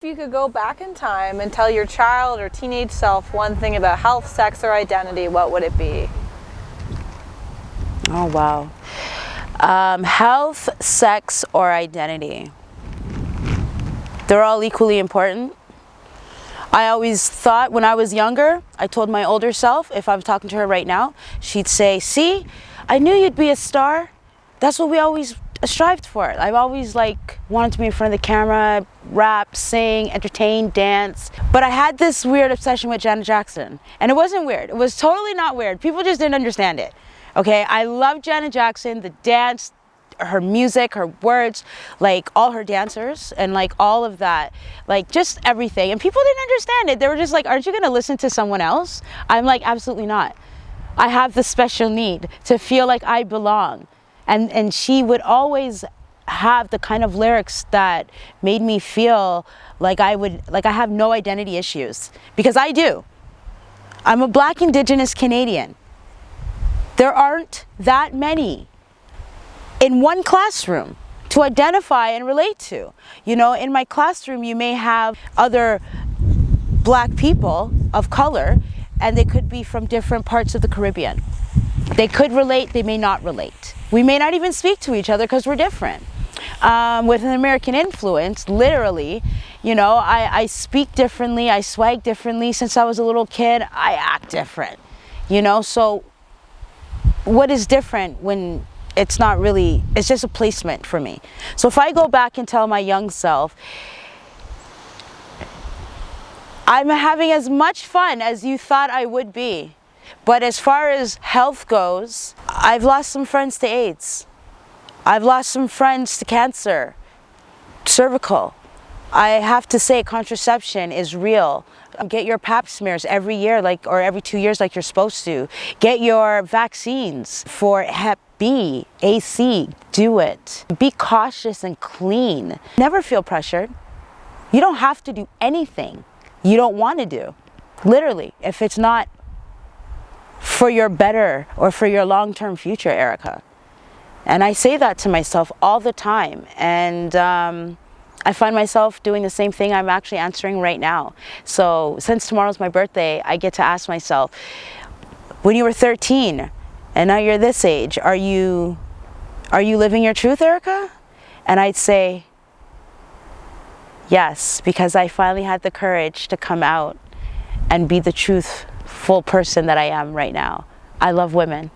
If you could go back in time and tell your child or teenage self one thing about health, sex, or identity, what would it be? Oh, wow. Health, sex, or identity. They're all equally important. I always thought when I was younger, I told my older self, if I was talking to her right now, she'd say, see, I knew you'd be a star. That's what we always strived for. I've always wanted to be in front of the camera, rap, sing, entertain, dance. But I had this weird obsession with Janet Jackson. And it wasn't weird. It was totally not weird. People just didn't understand it. Okay, I love Janet Jackson, the dance, her music, her words, all her dancers and all of that, just everything. And people didn't understand it. They were just like, aren't you gonna listen to someone else? I'm like, absolutely not. I have the special need to feel like I belong. And she would always have the kind of lyrics that made me feel like I have no identity issues, because I do. I'm a Black Indigenous Canadian. There aren't that many in one classroom to identify and relate to. You know, in my classroom, you may have other Black people of color, and they could be from different parts of the Caribbean. They could relate, they may not relate. We may not even speak to each other because we're different. With an American influence, literally, you know, I speak differently, I swag differently. Since I was a little kid, I act different. You know, so what is different when it's not really, it's just a placement for me. So if I go back and tell my young self, I'm having as much fun as you thought I would be. But as far as health goes, I've lost some friends to AIDS. I've lost some friends to cancer, cervical. I have to say contraception is real. Get your pap smears every year, or every 2 years like you're supposed to. Get your vaccines for Hep B, AC, do it. Be cautious and clean. Never feel pressured. You don't have to do anything you don't want to do. Literally, if it's not for your better or for your long-term future, Erica. And I say that to myself all the time. And I find myself doing the same thing I'm actually answering right now. So since tomorrow's my birthday, I get to ask myself, when you were 13 and now you're this age, are you living your truth, Erica? And I'd say, yes, because I finally had the courage to come out and be the truthful person that I am right now. I love women.